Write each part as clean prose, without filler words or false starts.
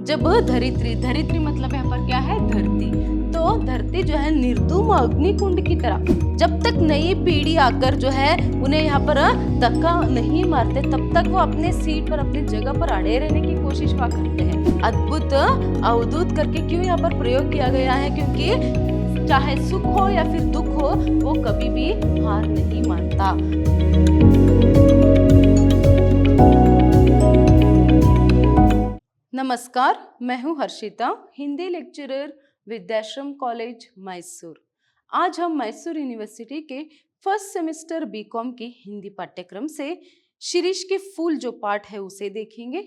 जब धरित्री, धरित्री मतलब यहाँ पर क्या है, धरती। तो धरती जो है निर्धूम अग्निकुंड की तरह, जब तक नई पीढ़ी आकर जो है उन्हें यहाँ पर धक्का नहीं मारते, तब तक वो अपने सीट पर, अपनी जगह पर अड़े रहने की कोशिश वहाँ करते हैं। अद्भुत, अवधूत करके क्यों यहाँ पर प्रयोग किया गया है, क्योंकि चाहे सुख हो या फिर दुख हो, वो कभी भी हार नहीं मानता। नमस्कार, मैं हूँ हर्षिता, हिंदी लेक्चरर, विद्याश्रम कॉलेज मैसूर। आज हम मैसूर यूनिवर्सिटी के फर्स्ट सेमेस्टर बीकॉम की हिंदी पाठ्यक्रम से शिरीष के फूल जो पाठ है उसे देखेंगे।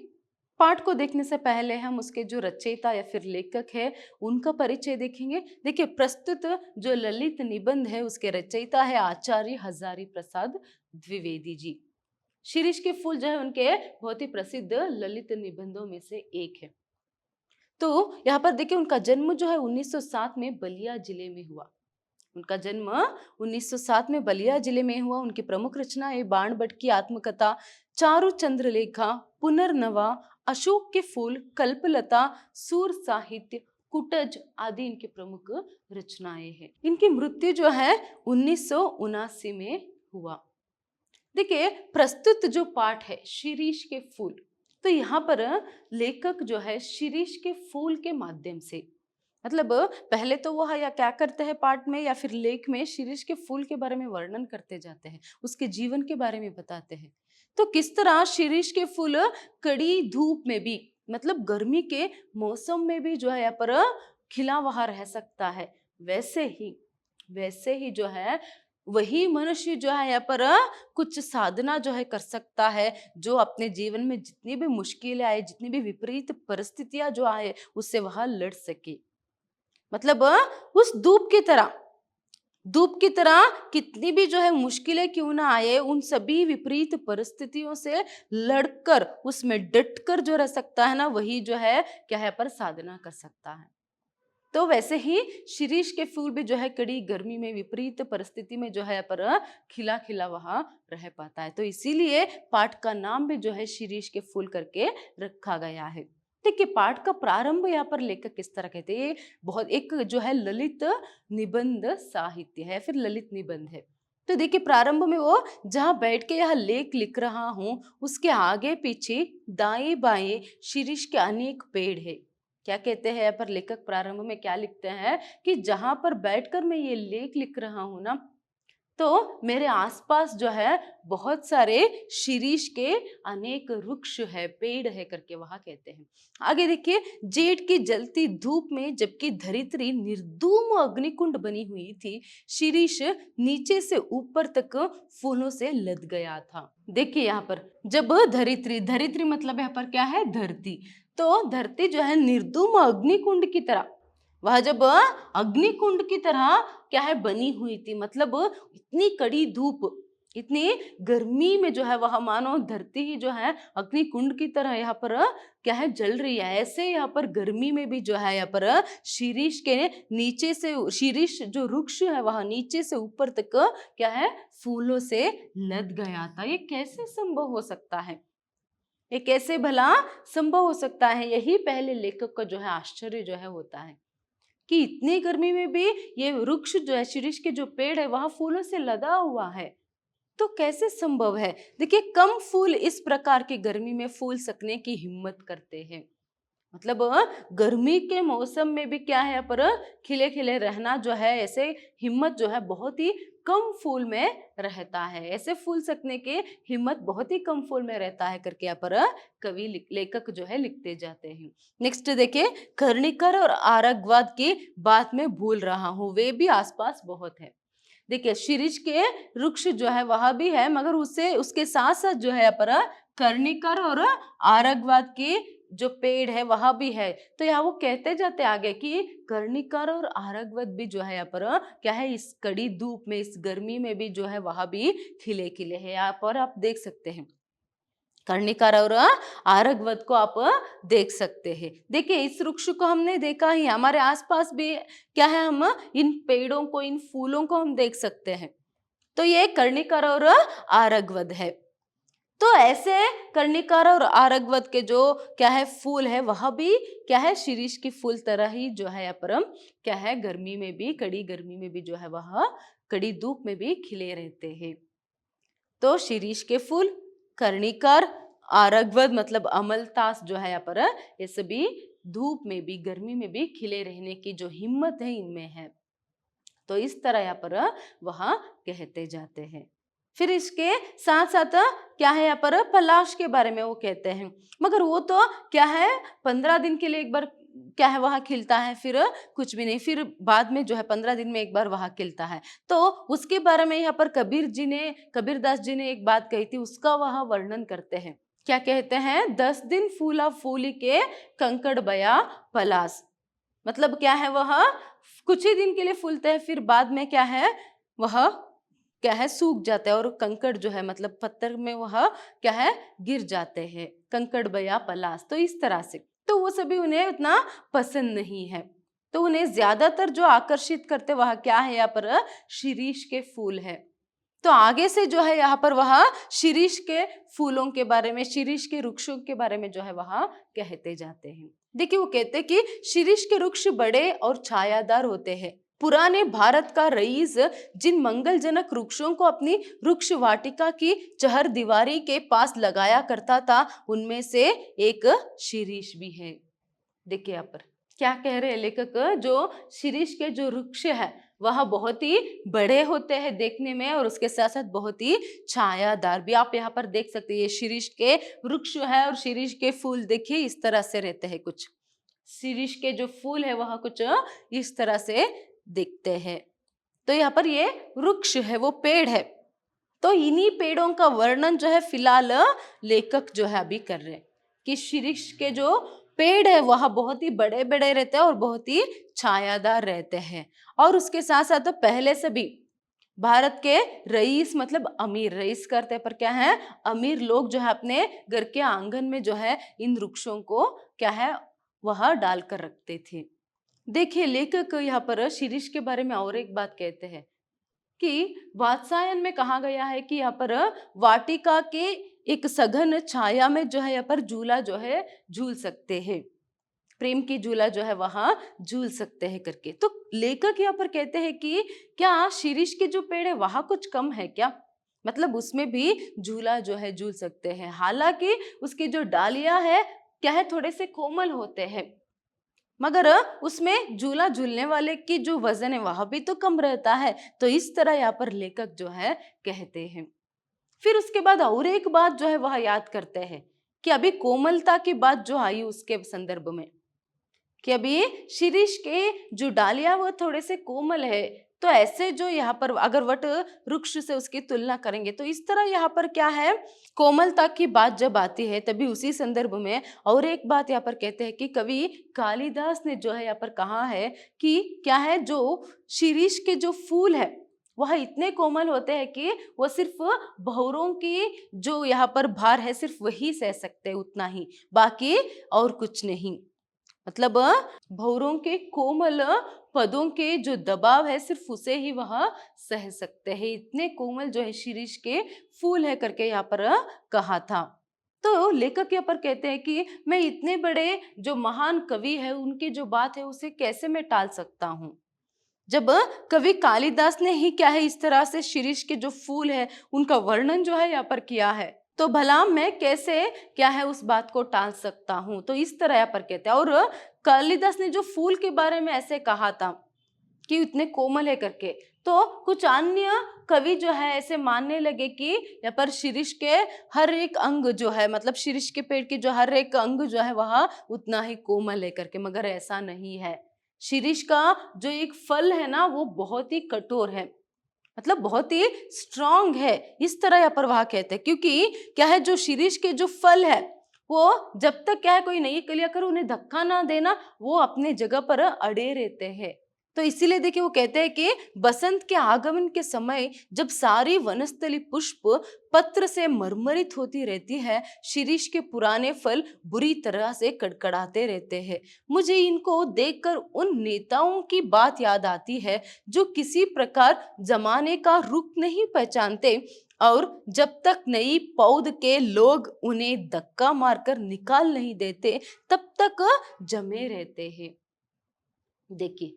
पाठ को देखने से पहले हम उसके जो रचयिता या फिर लेखक है उनका परिचय देखेंगे। देखिए, प्रस्तुत जो ललित निबंध है उसके रचयिता है आचार्य हजारी प्रसाद द्विवेदी जी। शिरीष के फूल जो है उनके बहुत ही प्रसिद्ध ललित निबंधों में से एक है। तो यहाँ पर देखिए, उनका जन्म जो है 1907 में बलिया जिले में हुआ। उनका जन्म 1907 में बलिया जिले में हुआ। उनकी प्रमुख रचना है बाण भट्ट की आत्मकथा, चारु चंद्रलेखा, पुनर्नवा, अशोक के फूल, कल्पलता, सूर साहित्य, कुटज आदि इनकी प्रमुख रचनाएं हैं। इनकी मृत्यु जो है 1979 में हुआ। देखिए, प्रस्तुत जो पाठ है शिरीष के फूल, तो यहाँ पर लेखक जो है शिरीष के फूल के माध्यम से, मतलब पहले तो वह या क्या करते हैं पाठ में या फिर लेख में शिरीष के फूल के बारे में वर्णन करते जाते हैं, उसके जीवन के बारे में बताते हैं। तो किस तरह शिरीष के फूल कड़ी धूप में भी, मतलब गर्मी के मौसम में भी जो है यहाँ पर खिला वहा रह सकता है, वैसे ही जो है वही मनुष्य जो है यहाँ पर कुछ साधना जो है कर सकता है, जो अपने जीवन में जितनी भी मुश्किलें आए, जितनी भी विपरीत परिस्थितियां जो आए, उससे वह लड़ सके। मतलब उस धूप की तरह कितनी भी जो है मुश्किलें क्यों ना आए, उन सभी विपरीत परिस्थितियों से लड़कर उसमें डटकर जो रह सकता है ना, वही जो है क्या है पर साधना कर सकता है। तो वैसे ही शिरीष के फूल भी जो है कड़ी गर्मी में, विपरीत परिस्थिति में जो है पर खिला खिला वहां रह पाता है। तो इसीलिए पाठ का नाम भी जो है शिरीष के फूल करके रखा गया है। देखिए, पाठ का प्रारंभ यहाँ पर लेखक किस तरह कहते हैं, बहुत एक जो है ललित निबंध साहित्य है, फिर ललित निबंध है। तो देखिए, प्रारंभ में वो जहाँ बैठ के यह लेख लिख रहा हूँ, उसके आगे पीछे दाएं बाएं शिरीष के अनेक पेड़ है। क्या कहते हैं यहाँ पर लेखक प्रारंभ में क्या लिखते हैं कि जहां पर बैठकर मैं ये लेख लिख रहा हूं ना, तो मेरे आसपास जो है बहुत सारे शिरीष के अनेक वृक्ष है, पेड़ है करके वहां कहते हैं। आगे देखिए, जेठ की जलती धूप में जबकि धरित्री निर्धूम अग्निकुंड बनी हुई थी, शिरीष नीचे से ऊपर तक फूलों से लद गया था। देखिए यहाँ पर जब धरित्री, धरित्री मतलब यहाँ पर क्या है, धरती। तो धरती जो है निर्धूम अग्निकुंड की तरह, वह जब अग्निकुंड की तरह क्या है बनी हुई थी, मतलब इतनी कड़ी धूप, इतनी गर्मी में जो है वह मानो धरती ही जो है अग्निकुंड की तरह यहाँ पर क्या है जल रही है। ऐसे यहाँ पर गर्मी में भी जो है यहाँ पर शिरीष के नीचे से, शिरीष जो वृक्ष है वह नीचे से ऊपर तक क्या है फूलों से लद गया था। ये कैसे संभव हो सकता है, ये कैसे भला संभव हो सकता है? यही पहले लेखक का जो है आश्चर्य जो है होता है कि इतनी गर्मी में भी ये वृक्ष जो है, शिरीष के जो पेड़ है, वहां फूलों से लदा हुआ है। तो कैसे संभव है? देखिए, कम फूल इस प्रकार की गर्मी में फूल सकने की हिम्मत करते हैं। मतलब गर्मी के मौसम में भी क्या है पर खिले खिले रहना जो है, ऐसे हिम्मत जो है बहुत ही कम फूल में रहता है, ऐसे फूल सकने के हिम्मत बहुत ही कम फूल में रहता है करके यहाँ पर कवि लेखक जो है लिखते जाते हैं। नेक्स्ट देखिए, कर्णिकर और आरगवाद की बात में भूल रहा हूँ, वे भी आसपास बहुत है। देखिए, शिरीष के वृक्ष जो है वहां भी है, मगर उससे उसके साथ साथ जो है यहाँ पर कर्णिकर और आरगवाद की जो पेड़ है वहां भी है। तो यहाँ वो कहते जाते आगे कि कर्णिकर और आरगवत भी जो है यहाँ पर क्या है, इस कड़ी धूप में, इस गर्मी में भी जो है वहां भी खिले खिले है। यहाँ पर आप देख सकते हैं कर्णिकार और आरगवत को आप देख सकते हैं। देखिए, इस वृक्ष को हमने देखा ही, हमारे आसपास भी क्या है, हम इन पेड़ों को, इन फूलों को हम देख सकते हैं। तो ये कर्णिकार और आरगवत है। तो ऐसे कर्णिकार और आरगवत के जो क्या है फूल है वह भी क्या है शीरीष की फूल तरह ही जो है यहाँ पर हम क्या है गर्मी में भी, कड़ी गर्मी में भी जो है वह कड़ी धूप में भी खिले रहते हैं। तो शीरीष के फूल, कर्णिकार, आरगवत मतलब अमलतास जो है यहाँ पर ये सभी धूप में भी गर्मी में भी खिले रहने की जो हिम्मत है इनमें है। तो इस तरह यहाँ पर वह कहते जाते हैं। फिर इसके साथ साथ क्या है यहाँ पर पलाश के बारे में वो कहते हैं, मगर वो तो क्या है 15 दिन के लिए एक बार क्या है वहां खिलता है, फिर कुछ भी नहीं, फिर बाद में जो है 15 दिन में एक बार वहां खिलता है। तो उसके बारे में यहाँ पर कबीरदास जी ने एक बात कही थी, उसका वह वर्णन करते हैं। क्या कहते हैं? 10 दिन फूला फूली के कंकड़ बया पलास। मतलब क्या है वह कुछ ही दिन के लिए फूलते हैं, फिर बाद में क्या है वह क्या है सूख जाते हैं और कंकड़ जो है मतलब पत्थर में वह क्या है गिर जाते हैं, कंकड़ बया पलास। तो इस तरह से तो वो सभी उन्हें उतना पसंद नहीं है। तो उन्हें ज्यादातर जो आकर्षित करते वह क्या है यहाँ पर शीरीष के फूल है। तो आगे से जो है यहाँ पर वह शीरीष के फूलों के बारे में, शीरीष के वृक्षों के बारे में जो है वह कहते जाते हैं। देखिए वो कहते हैं कि शीरीष के वृक्ष बड़े और छायादार होते हैं। पुराने भारत का रईस जिन मंगलजनक वृक्षों को अपनी वृक्ष वाटिका की चहर दीवारी के पास लगाया करता था, उनमें से एक शीरीष भी है। देखिए यहाँ पर क्या कह रहे हैं लेखक, जो शीरीष के जो वृक्ष है वह बहुत ही बड़े होते हैं देखने में और उसके साथ साथ बहुत ही छायादार भी। आप यहाँ पर देख सकते हैं ये शीरीष के वृक्ष है और शीरीष के फूल देखिए इस तरह से रहते हैं। कुछ शीरीष के जो फूल है वह कुछ इस तरह से दिखते हैं। तो यहाँ पर ये वृक्ष है, वो पेड़ है। तो इन्हीं पेड़ों का वर्णन जो है फिलहाल लेखक जो है अभी कर रहे हैं कि शीरीष के जो पेड़ है वह बहुत ही बड़े बड़े रहते हैं और बहुत ही छायादार रहते हैं। और उसके साथ साथ तो पहले से भी भारत के रईस मतलब अमीर, रईस करते हैं पर क्या है अमीर लोग जो है अपने घर के आंगन में जो है इन वृक्षों को क्या है वह डालकर रखते थे। देखिए लेखक यहाँ पर शीरीष के बारे में और एक बात कहते हैं कि वात्सायन में कहा गया है कि यहाँ पर वाटिका के एक सघन छाया में जो है यहाँ पर झूला जो है झूल सकते हैं, प्रेम की झूला जो है वहां झूल सकते हैं करके। तो लेखक यहाँ पर कहते हैं कि क्या शीरीष के जो पेड़ है वहां कुछ कम है क्या, मतलब उसमें भी झूला जो है झूल सकते हैं। हालांकि उसकी जो डालियां है क्या है थोड़े से कोमल होते हैं, मगर उसमें झूला झूलने वाले की जो वजन है वह भी तो कम रहता है। तो इस तरह यहाँ पर लेखक जो है कहते हैं। फिर उसके बाद और एक बात जो है वह याद करते हैं कि अभी कोमलता की बात जो आई उसके संदर्भ में कि अभी शीरीष के जो डालियां वो थोड़े से कोमल है। तो ऐसे जो यहाँ पर अगर वट वृक्ष से उसकी तुलना करेंगे तो इस तरह यहाँ पर क्या है कोमलता की बात जब आती है तभी उसी संदर्भ में और एक बात यहाँ पर कहते हैं कि कवि कालिदास ने जो है यहाँ पर कहा है कि क्या है जो शीरीष के जो फूल है वह इतने कोमल होते हैं कि वो सिर्फ भंवरों की जो यहाँ पर भार है सिर्फ वही सह सकते हैं, उतना ही, बाकी और कुछ नहीं। मतलब भंवरों के कोमल पदों के जो दबाव है सिर्फ उसे ही वह सह सकते हैं, इतने कोमल जो है शीरीष के फूल है करके यहाँ पर कहा था। तो लेखक यहाँ पर कहते हैं कि मैं इतने बड़े जो महान कवि है उनकी जो बात है उसे कैसे मैं टाल सकता हूँ, जब कवि कालिदास ने ही क्या है इस तरह से शीरीष के जो फूल है उनका वर्णन जो है यहाँ पर किया है, तो भला मैं कैसे क्या है उस बात को टाल सकता हूं। तो इस तरह यहाँ पर कहते हैं। और कालिदास ने जो फूल के बारे में ऐसे कहा था कि इतने कोमल है करके, तो कुछ अन्य कवि जो है ऐसे मानने लगे कि यहाँ पर शीरीष के हर एक अंग जो है मतलब शीरीष के पेड़ के जो हर एक अंग जो है वह उतना ही कोमल है करके, मगर ऐसा नहीं है। शीरीष का जो एक फल है ना वो बहुत ही कठोर है, मतलब बहुत ही स्ट्रांग है, इस तरह यहाँ पर वह कहते हैं। क्योंकि क्या है जो शीरीष के जो फल है वो जब तक क्या है कोई नई कलियां कर उन्हें धक्का ना देना वो अपने जगह पर अड़े रहते हैं। तो इसीलिए देखिए वो कहते हैं कि बसंत के आगमन के समय जब सारी वनस्थली पुष्प पत्र से मरमरित होती रहती है, शिरीष के पुराने फल बुरी तरह से कड़कड़ाते रहते हैं। मुझे इनको देखकर उन नेताओं की बात याद आती है जो किसी प्रकार जमाने का रुख नहीं पहचानते और जब तक नई पौध के लोग उन्हें धक्का मारकर निकाल नहीं देते तब तक जमे रहते हैं। देखिए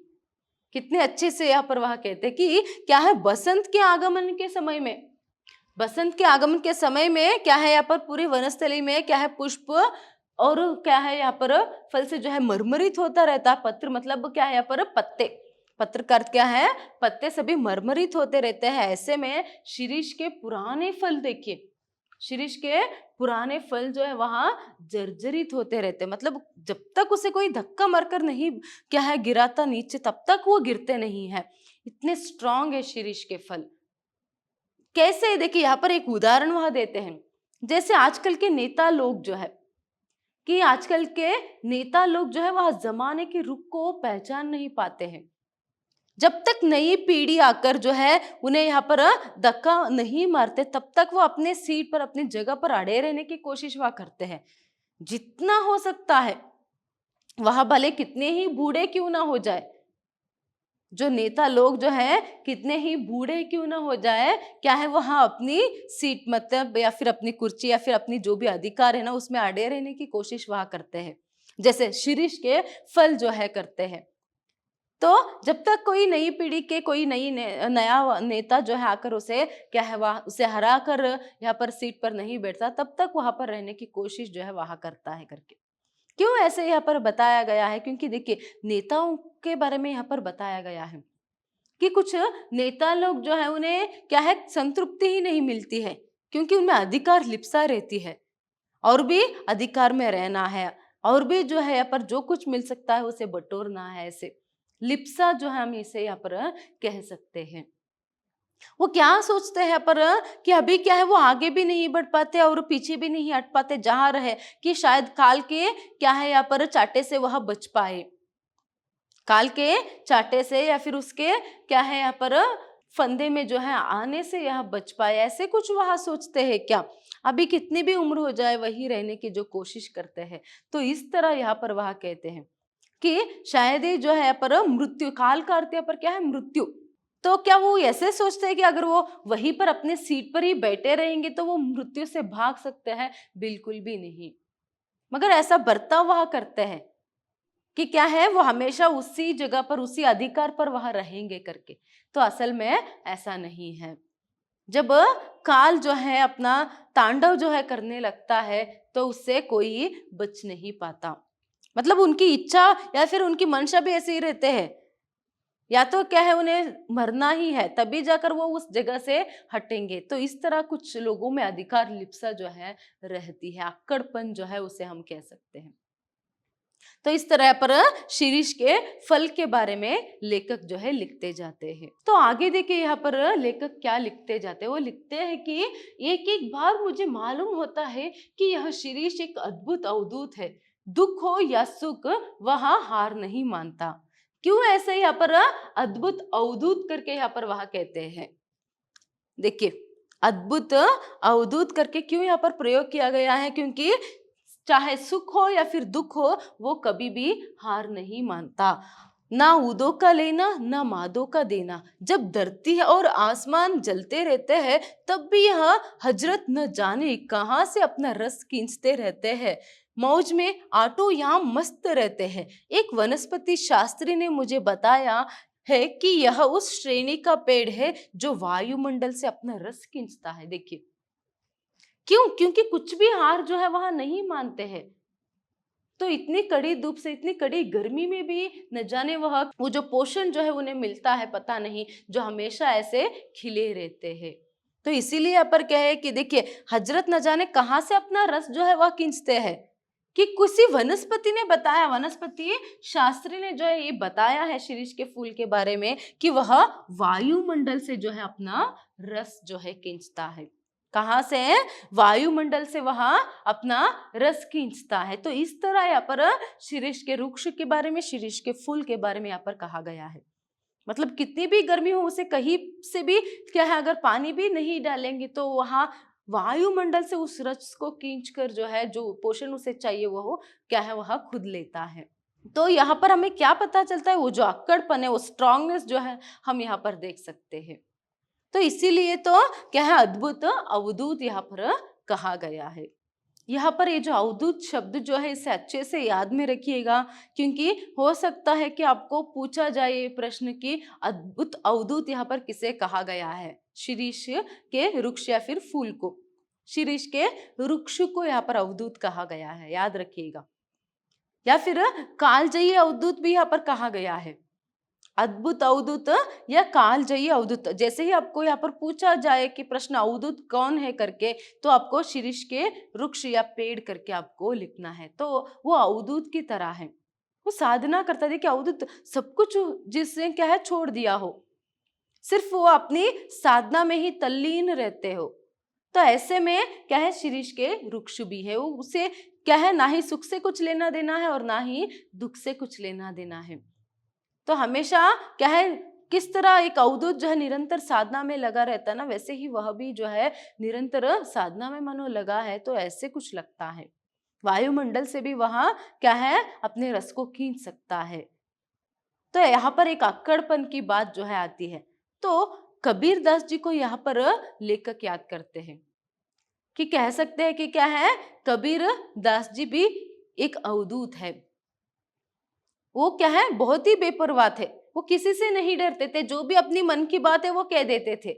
कितने अच्छे से यहाँ पर वह कहते हैं कि क्या है, बसंत के आगमन के समय में, बसंत के आगमन के समय में क्या है यहाँ पर पूरी वनस्थली में क्या है, पुष्प और क्या है यहाँ पर फल से जो है मरमरित होता रहता है। पत्र मतलब क्या है यहाँ पर पत्ते, पत्र का अर्थ क्या है, पत्ते सभी मरमरित होते रहते हैं। ऐसे में शिरीष के पुराने फल देखिए, शिरीष के पुराने फल जो है वहां जर्जरित होते रहते, मतलब जब तक उसे कोई धक्का मारकर नहीं क्या है गिराता नीचे तब तक वो गिरते नहीं है, इतने स्ट्रांग है शिरीष के फल। कैसे, देखिए यहाँ पर एक उदाहरण वहां देते हैं, जैसे आजकल के नेता लोग जो है कि आजकल के नेता लोग जो है वह जमाने के रुख को पहचान नहीं पाते हैं। जब तक नई पीढ़ी आकर जो है उन्हें यहाँ पर धक्का नहीं मारते तब तक वो अपने सीट पर अपनी जगह पर अड़े रहने की कोशिश वह करते हैं। जितना हो सकता है वह भले कितने ही बूढ़े क्यों ना हो जाए, जो नेता लोग जो है कितने ही बूढ़े क्यों ना हो जाए, क्या है वहां अपनी सीट मतलब या फिर अपनी कुर्सी या फिर अपनी जो भी अधिकार है ना उसमें अड़े रहने की कोशिश वहां करते हैं, जैसे शिरीष के फल जो है करते हैं। तो जब तक कोई नई पीढ़ी के कोई नया नेता जो है आकर उसे क्या है वह उसे हरा कर यहाँ पर सीट पर नहीं बैठता तब तक वहां पर रहने की कोशिश जो है वहां करता है करके। क्यों ऐसे यहाँ पर बताया गया है, क्योंकि देखिए नेताओं के बारे में यहाँ पर बताया गया है कि कुछ नेता लोग जो है उन्हें क्या है संतृप्ति ही नहीं मिलती है, क्योंकि उनमें अधिकार लिप्सा रहती है और भी अधिकार में रहना है और भी जो है यहाँ पर जो कुछ मिल सकता है उसे बटोरना है, ऐसे लिप्सा जो है हम इसे यहाँ पर कह सकते हैं। वो क्या सोचते हैं यहाँ पर कि अभी क्या है वो आगे भी नहीं बढ़ पाते और पीछे भी नहीं हट पाते, जहां रहे कि शायद काल के क्या है यहाँ पर चाटे से वह बच पाए, काल के चाटे से या फिर उसके क्या है यहाँ पर फंदे में जो है आने से यह बच पाए, ऐसे कुछ वहां सोचते हैं क्या। अभी कितनी भी उम्र हो जाए वही रहने की जो कोशिश करते हैं। तो इस तरह यहाँ पर वह कहते हैं कि शायद ही जो है पर मृत्यु, काल का अर्थ यहाँ पर क्या है मृत्यु। तो क्या वो ऐसे सोचते हैं कि अगर वो वहीं पर अपने सीट पर ही बैठे रहेंगे तो वो मृत्यु से भाग सकते हैं? बिल्कुल भी नहीं। मगर ऐसा बर्ताव वह करते हैं कि क्या है वो हमेशा उसी जगह पर उसी अधिकार पर वह रहेंगे करके। तो असल में ऐसा नहीं है। जब काल जो है अपना तांडव जो है करने लगता है तो उससे कोई बच नहीं पाता, मतलब उनकी इच्छा या फिर उनकी मंशा भी ऐसे ही रहते हैं, या तो क्या है उन्हें मरना ही है तभी जाकर वो उस जगह से हटेंगे। तो इस तरह कुछ लोगों में अधिकार लिप्सा जो है रहती है, अक्कड़पन जो है उसे हम कह सकते हैं। तो इस तरह पर शिरीष के फल के बारे में लेखक जो है लिखते जाते हैं। तो आगे देखिए यहाँ पर लेखक क्या लिखते जाते हैं, वो लिखते हैं कि एक एक बार मुझे मालूम होता है कि यह शिरीष एक अद्भुत अवधूत है, दुख हो या सुख वह हार नहीं मानता। क्यों ऐसे यहाँ पर अद्भुत अवधूत करके यहाँ पर वह कहते हैं, देखिए अद्भुत अवधूत करके क्यों यहाँ पर प्रयोग किया गया है, क्योंकि चाहे सुख हो या फिर दुख हो वो कभी भी हार नहीं मानता। ना ऊदों का लेना ना मादों का देना, जब धरती और आसमान जलते रहते हैं तब भी यह हजरत न जाने कहां से अपना रस खींचते रहते हैं। मौज में आटो यहाँ मस्त रहते हैं। एक वनस्पति शास्त्री ने मुझे बताया है कि यह उस श्रेणी का पेड़ है जो वायुमंडल से अपना रस खींचता है। देखिए क्यों, क्योंकि कुछ भी हार जो है वहां नहीं मानते हैं। तो इतनी कड़ी धूप से इतनी कड़ी गर्मी में भी न जाने वह वो जो पोषण जो है उन्हें मिलता है पता नहीं, जो हमेशा ऐसे खिले रहते हैं। तो इसीलिए यहाँ पर क्या है कि देखिए हजरत न जाने कहां से अपना रस जो है वह खींचते हैं, कि किसी वनस्पति ने बताया, वनस्पति शास्त्री ने जो है ये बताया है शिरीष के फूल के बारे में कि वह वायुमंडल से जो है अपना रस जो है खींचता है। कहाँ से? वायुमंडल से वहां अपना रस खींचता है। तो इस तरह यहाँ पर शिरीष के वृक्ष के बारे में, शिरीष के फूल के बारे में यहाँ पर कहा गया है। मतलब कितनी भी गर्मी हो उसे कहीं से भी क्या है, अगर पानी भी नहीं डालेंगे तो वहां वायुमंडल से उस रस को खींच कर जो है, जो पोषण उसे चाहिए वो क्या है, वह खुद लेता है। तो यहाँ पर हमें क्या पता चलता है, वो जो अक्कड़पन है, वो स्ट्रांगनेस जो है हम यहाँ पर देख सकते हैं। तो इसीलिए तो क्या है, अद्भुत अवधूत यहाँ पर कहा गया है। यहाँ पर ये जो अवधूत शब्द जो है इसे अच्छे से याद में रखिएगा, क्योंकि हो सकता है कि आपको पूछा जाए ये प्रश्न कि अद्भुत अवधूत यहाँ पर किसे कहा गया है, शिरीष के वृक्ष या फिर फूल को। शिरीष के वृक्ष को यहाँ पर अवधूत कहा गया है, याद रखिएगा। या फिर कालजयी अवधूत भी यहाँ पर कहा गया है, अद्भुत अवधूत या कालजयी अवधूत। जैसे ही आपको यहाँ पर पूछा जाए कि प्रश्न अवधूत कौन है करके, तो आपको शीर्ष के वृक्ष या पेड़ करके आपको लिखना है। तो वो अवधूत की तरह है, वो साधना करता है कि अवधूत सब कुछ जिसने क्या है छोड़ दिया हो, सिर्फ वो अपनी साधना में ही तल्लीन रहते हो। तो ऐसे में क्या है, शीर्ष के वृक्ष भी है, वो उसे क्या है, ना ही सुख से कुछ लेना देना है और ना ही दुख से कुछ लेना देना है। तो हमेशा क्या है, किस तरह एक अवधूत जो है निरंतर साधना में लगा रहता है ना, वैसे ही वह भी जो है निरंतर साधना में मानो लगा है। तो ऐसे कुछ लगता है, वायुमंडल से भी वहां क्या है, अपने रस को खींच सकता है। तो यहाँ पर एक अक्कड़पन की बात जो है आती है। तो कबीर दास जी को यहाँ पर लेखक याद करते हैं कि कह सकते हैं कि क्या है, कबीर दास जी भी एक अवधूत है। वो क्या है, बहुत ही बेपरवाह थे, वो किसी से नहीं डरते थे, जो भी अपनी मन की बात है वो कह देते थे।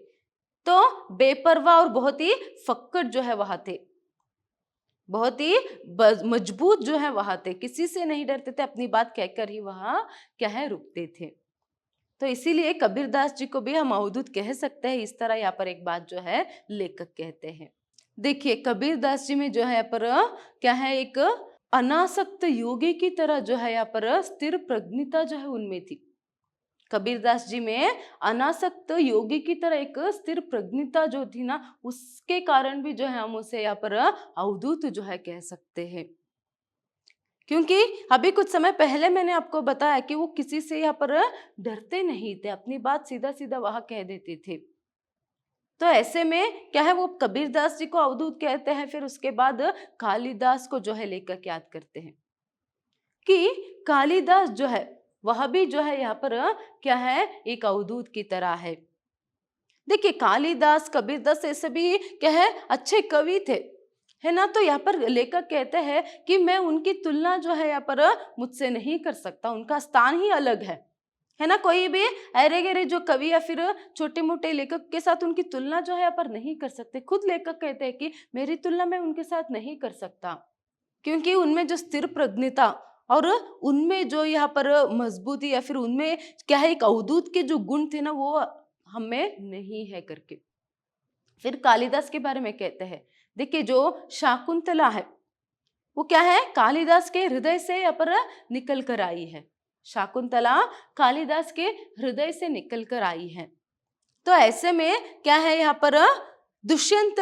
तो बेपरवाह और बहुत ही फक्कड़ जो है वहां थे, बहुत ही मजबूत जो है वहां थे, किसी से नहीं डरते थे, अपनी बात कहकर ही वहां क्या है रुकते थे। तो इसीलिए कबीरदास जी को भी हम अवधूत कह सकते हैं। इस तरह यहाँ पर एक बात जो है लेखक कहते हैं। देखिए कबीरदास जी में जो है यहाँ पर क्या है, एक अनासक्त योगी की तरह जो है यहाँ पर स्थिर प्रज्ञता जो है उनमें थी। कबीरदास जी में अनासक्त योगी की तरह एक स्थिर प्रज्ञता जो थी ना, उसके कारण भी जो है हम उसे यहाँ पर अवधूत जो है कह सकते हैं। क्योंकि अभी कुछ समय पहले मैंने आपको बताया कि वो किसी से यहाँ पर डरते नहीं थे, अपनी बात सीधा सीधा वहां कह देते थे। तो ऐसे में क्या है, वो कबीरदास जी को अवधूत कहते हैं। फिर उसके बाद कालिदास को जो है लेखक याद करते हैं कि कालिदास जो है वह भी जो है यहाँ पर क्या है, एक अवधूत की तरह है। देखिए कालिदास कबीरदास ऐसे भी क्या है, अच्छे कवि थे, है ना। तो यहाँ पर लेखक कहते हैं कि मैं उनकी तुलना जो है यहाँ पर मुझसे नहीं कर सकता, उनका स्थान ही अलग है ना। कोई भी अरे गहरे जो कवि या फिर छोटे मोटे लेखक के साथ उनकी तुलना जो है यहाँ पर नहीं कर सकते। खुद लेखक कहते हैं कि मेरी तुलना मैं उनके साथ नहीं कर सकता, क्योंकि उनमें जो स्थिर प्रज्ञता और उनमें जो यहाँ पर मजबूती या फिर उनमें क्या है, एक अवधूत के जो गुण थे ना, वो हमें नहीं है करके। फिर कालिदास के बारे में कहते हैं, देखिए जो शाकुंतला है वो क्या है, कालिदास के हृदय से यहाँ पर निकल कर आई है। शाकुंतला कालिदास के हृदय से निकल कर आई है। तो ऐसे में क्या है, यहाँ पर दुष्यंत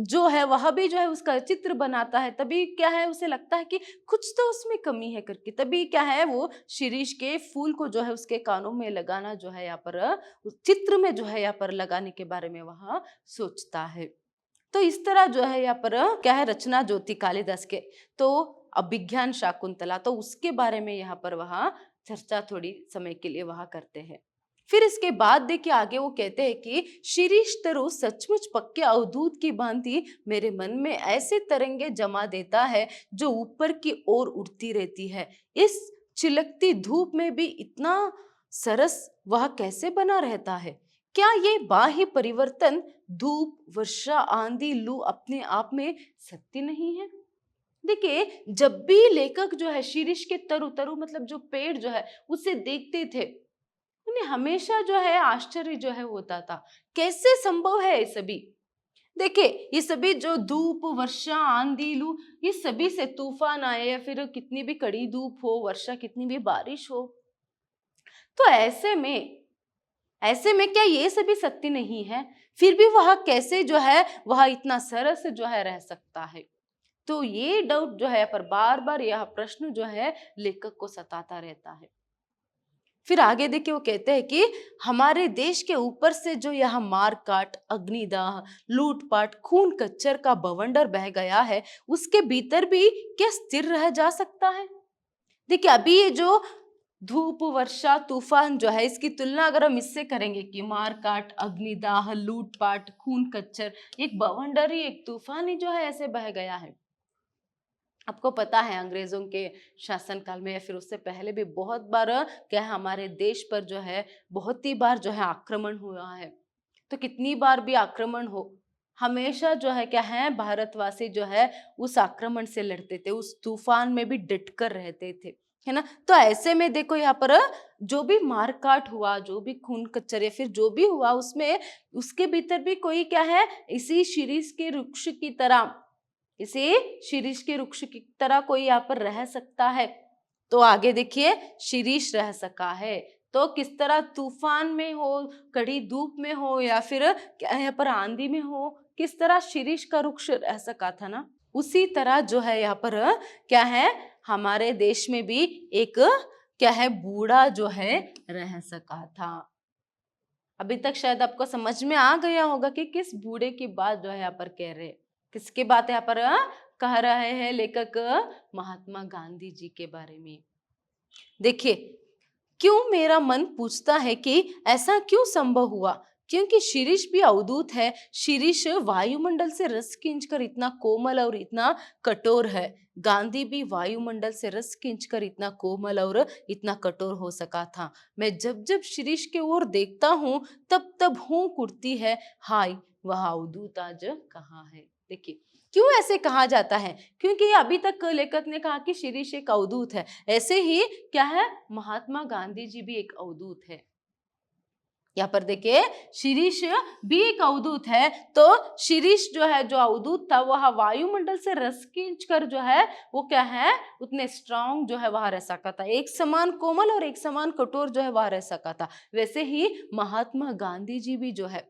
जो है वह भी जो है उसका चित्र बनाता है, तभी क्या है उसे लगता है कि कुछ तो उसमें कमी है करके, तभी क्या है वो शिरीष के फूल को जो है उसके कानों में लगाना जो है यहाँ पर उस चित्र में जो है यहाँ पर लगाने के बारे में वह सोचता है। तो इस तरह जो है यहाँ पर क्या है, रचना जो थी कालिदास के, तो अभिज्ञान शाकुंतला, तो उसके बारे में यहाँ पर वह चर्चा थोड़ी समय के लिए वह करते हैं। फिर इसके बाद देखिए आगे वो कहते हैं कि शिरीष तरु सचमुच पक्के अवधूत की भांति मेरे मन में ऐसे तरंगे जमा देता है जो ऊपर की ओर उड़ती रहती है। इस चिलकती धूप में भी इतना सरस वह कैसे बना रहता है। क्या ये बाह्य परिवर्तन धूप वर्षा आंधी लू अपने आप में सत्य नहीं है। देखिए जब भी लेखक जो है शीर्ष के तरु तरु मतलब जो पेड़ जो है उसे देखते थे, उन्हें हमेशा जो है आश्चर्य जो है होता था, कैसे संभव है ये सभी। देखिए ये सभी जो धूप वर्षा आंधी लू, ये सभी से तूफान आए या फिर कितनी भी कड़ी धूप हो, वर्षा कितनी भी बारिश हो, तो ऐसे में क्या ये सभी सत्य नहीं है। फिर भी वह कैसे जो है वह इतना सरस जो है रह सकता है। तो ये डाउट जो है पर बार बार यह प्रश्न जो है लेखक को सताता रहता है। फिर आगे देखिए वो कहते हैं कि हमारे देश के ऊपर से जो यह मारकाट, अग्निदाह, लूटपाट, खून कच्चर का बवंडर बह गया है, उसके भीतर भी क्या स्थिर रह जा सकता है? देखिए अभी ये जो धूप, वर्षा, तूफान जो है, इसकी तुलना अगर हम इससे करेंगे कि मारकाट, अग्निदाह, लूटपाट, खून कच्चर, एक बवंडर ही, एक तूफान ही जो है ऐसे बह गया है। आपको पता है अंग्रेजों के शासन काल में या फिर उससे पहले भी बहुत बार क्या है हमारे देश पर जो है बहुत ही बार जो है आक्रमण हुआ है। तो कितनी बार भी आक्रमण हो, हमेशा जो है क्या है भारतवासी जो है उस आक्रमण से लड़ते थे, उस तूफान में भी डट कर रहते थे, है ना। तो ऐसे में देखो यहाँ पर जो भी मारकाट हुआ, जो भी खून कच्चर या फिर जो भी हुआ, उसमें उसके भीतर भी कोई क्या है, इसी शीरीष के वृक्ष की तरह, इसे शीरीष के वृक्ष की तरह कोई यहाँ पर रह सकता है। तो आगे देखिए शीरीष रह सका है, तो किस तरह तूफान में हो, कड़ी धूप में हो या फिर क्या यहाँ पर आंधी में हो, किस तरह शीरीष का वृक्ष रह सका था ना, उसी तरह जो है यहाँ पर क्या है हमारे देश में भी एक क्या है बूढ़ा जो है रह सका था। अभी तक शायद आपको समझ में आ गया होगा कि किस बूढ़े की बात जो है यहाँ पर कह रहे हैं, किसकी बात यहाँ पर कह रहे हैं लेखक, महात्मा गांधी जी के बारे में। देखिए क्यों मेरा मन पूछता है कि ऐसा क्यों संभव हुआ, क्योंकि शीरीष भी अवधूत है। शीरीष वायुमंडल से रस खींचकर इतना कोमल और इतना कठोर है, गांधी भी वायुमंडल से रस खींचकर इतना कोमल और इतना कठोर हो सका था। मैं जब जब शीरीष के ओर देखता हूँ तब तब हूँ उठती है, हाय वह अवधूत आज कहाँ है। देखिए क्यों ऐसे कहा जाता है, क्योंकि अभी तक लेखक ने कहा कि शीरीष एक अवधूत है, ऐसे ही क्या है महात्मा गांधी जी भी एक अवधूत है। यहाँ पर देखिए शीरीष भी एक अवधूत है, तो शीरीष जो है जो अवधूत था वह वायुमंडल से रस खींचकर जो है वो क्या है उतने स्ट्रांग जो है वहां रह सका था, एक समान कोमल और एक समान कठोर जो है वहां रह सका था। वैसे ही महात्मा गांधी जी भी जो है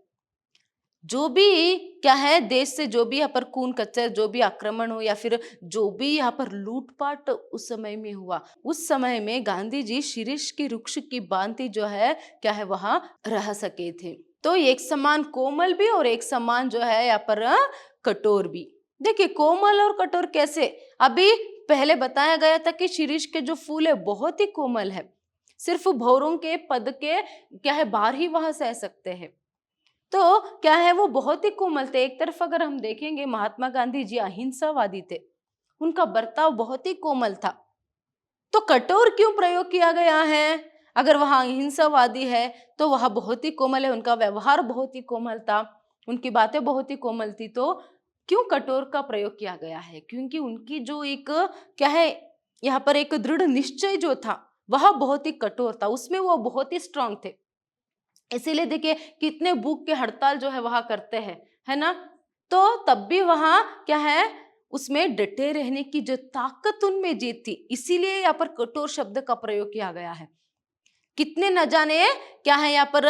जो भी क्या है देश से जो भी यहाँ पर खून कच्चर, जो भी आक्रमण हो या फिर जो भी यहाँ पर लूटपाट उस समय में हुआ, उस समय में गांधी जी शीरीष की वृक्ष की भांति जो है क्या है वहां रह सके थे। तो एक समान कोमल भी और एक समान जो है यहाँ पर कठोर भी। देखिए कोमल और कठोर कैसे, अभी पहले बताया गया था कि शीरीष के जो फूल है बहुत ही कोमल है, सिर्फ भौरों के पद के क्या है बाहर ही वहां सह सकते हैं। तो क्या है वो बहुत ही कोमल थे। एक तरफ अगर हम देखेंगे महात्मा गांधी जी अहिंसावादी थे, उनका बर्ताव बहुत ही कोमल था। तो कठोर क्यों प्रयोग किया गया है, अगर वह अहिंसावादी है तो वह बहुत ही कोमल है, उनका व्यवहार बहुत ही कोमल था, उनकी बातें बहुत ही कोमल थी, तो क्यों कठोर का प्रयोग किया गया है, क्योंकि उनकी जो एक क्या है यहाँ पर एक दृढ़ निश्चय जो था वह बहुत ही कठोर था, उसमें वो बहुत ही स्ट्रांग थे। इसीलिए देखिए कितने भूख के हड़ताल जो है वहां करते हैं, है ना। तो तब भी वहां क्या है उसमें डटे रहने की जो ताकत उनमें जीत थी, इसीलिए यहाँ पर कठोर शब्द का प्रयोग किया गया है। कितने न जाने क्या है यहाँ पर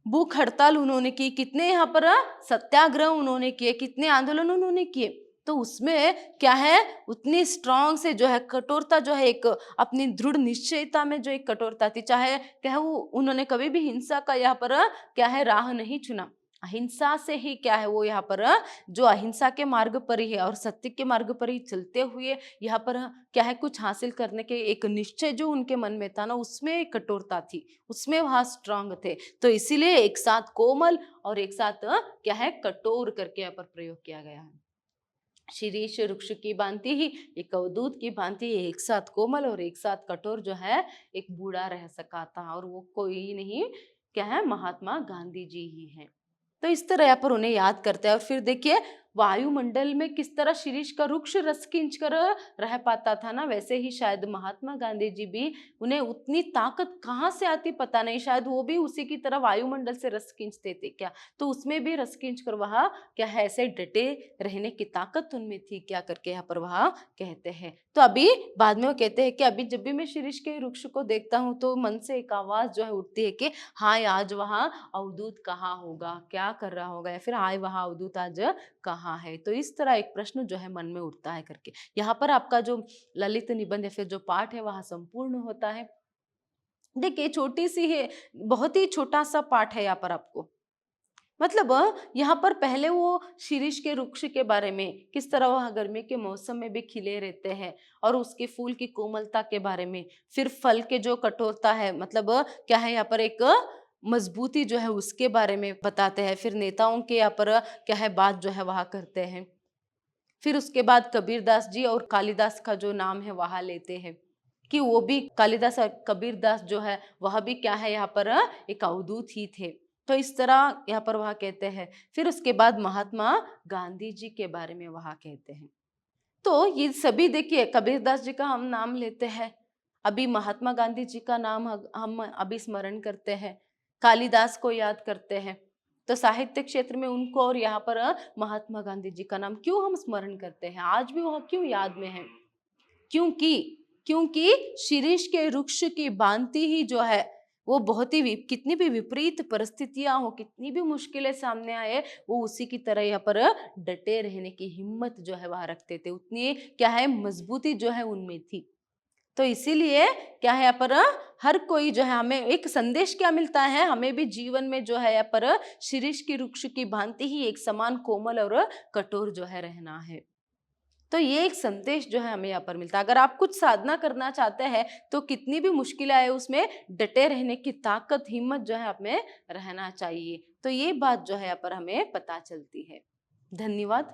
भूख हड़ताल उन्होंने की, कितने यहाँ पर सत्याग्रह उन्होंने किए, कितने आंदोलन उन्होंने किए, तो उसमें क्या है उतनी स्ट्रांग से जो है कठोरता जो है एक अपनी दृढ़ निश्चयता में जो एक कठोरता थी, चाहे क्या है वो उन्होंने कभी भी हिंसा का यहाँ पर क्या है राह नहीं चुना, अहिंसा से ही क्या है वो यहाँ पर जो अहिंसा के मार्ग पर ही है और सत्य के मार्ग पर ही चलते हुए यहाँ पर क्या है कुछ हासिल करने के एक निश्चय जो उनके मन में था ना, उसमें एक कठोरता थी, उसमें वह स्ट्रांग थे। तो इसीलिए एक साथ कोमल और एक साथ क्या है कठोर करके यहाँ पर प्रयोग किया गया है। शीरीष वृक्ष की भांति ही, एक अवधूत की भांति एक साथ कोमल और एक साथ कठोर जो है एक बूढ़ा रह सका था, और वो कोई नहीं क्या है महात्मा गांधी जी ही है। तो इस तरह यहाँ पर उन्हें याद करते हैं। और फिर देखिए वायुमंडल में किस तरह शीरीष का वृक्ष रस खींच कर रह पाता था ना, वैसे ही शायद महात्मा गांधी जी भी, उन्हें उतनी ताकत कहाँ से आती पता नहीं, शायद वो भी उसी की तरह वायुमंडल से रस खींचते थे क्या, तो उसमें भी रस खींच कर वह क्या है ऐसे डटे रहने की ताकत उनमें थी क्या करके यहाँ पर वह कहते हैं। तो अभी बाद में वो कहते हैं कि अभी जब भी मैं शीरीष के वृक्ष को देखता हूँ तो मन से एक आवाज जो है उठती है कि हाँ आज वहाँ अवधूत कहाँ होगा, क्या कर रहा होगा, या फिर हाय वहाँ अवधूत आज कहाँ है। तो इस तरह एक प्रश्न जो है मन में उठता है करके यहाँ पर आपका जो ललित निबंध या फिर जो पाठ है वह संपूर्ण होता है। देखिए छोटी सी है, बहुत ही छोटा सा पाठ है यहाँ पर आपको। मतलब यहाँ पर पहले वो शीरीष के वृक्ष के बारे में, किस तरह वह गर्मी के मौसम में भी खिले रहते हैं, और उसके फूल की कोमलता के बारे में, फिर फल के जो कठोरता है, मतलब क्या है यहाँ पर एक मजबूती जो है उसके बारे में बताते हैं। फिर नेताओं के यहाँ पर क्या है बात जो है वहाँ करते हैं। फिर उसके बाद कबीरदास जी और कालिदास का जो नाम है वहाँ लेते हैं, कि वो भी कालिदास और कबीरदास जो है वह भी क्या है यहाँ पर एक अवधूत ही थे। तो इस तरह यहाँ पर वह कहते हैं। फिर उसके बाद महात्मा गांधी जी के बारे में वहाँ कहते हैं। तो ये सभी देखिए, कबीरदास जी का हम नाम लेते हैं, अभी महात्मा गांधी जी का नाम हम अभी स्मरण करते हैं, कालिदास को याद करते हैं। तो साहित्य क्षेत्र में उनको, और यहाँ पर महात्मा गांधी जी का नाम क्यों हम स्मरण करते हैं, आज भी वह क्यों याद में है? क्योंकि क्योंकि शीरीष के वृक्ष की भांति ही जो है, वो बहुत ही कितनी भी विपरीत परिस्थितियां हो, कितनी भी मुश्किलें सामने आए, वो उसी की तरह यहाँ पर डटे रहने की हिम्मत जो है वहां रखते थे, उतनी क्या है मजबूती जो है उनमें थी। तो इसीलिए क्या है यहाँ पर हर कोई जो है, हमें एक संदेश क्या मिलता है, हमें भी जीवन में जो है यहाँ पर शीरीष की वृक्ष की भांति ही एक समान कोमल और कठोर जो है रहना है। तो ये एक संदेश जो है हमें यहाँ पर मिलता है। अगर आप कुछ साधना करना चाहते हैं तो कितनी भी मुश्किलें आए उसमें डटे रहने की ताकत, हिम्मत जो है आप में रहना चाहिए। तो ये बात जो है यहाँ पर हमें पता चलती है। धन्यवाद।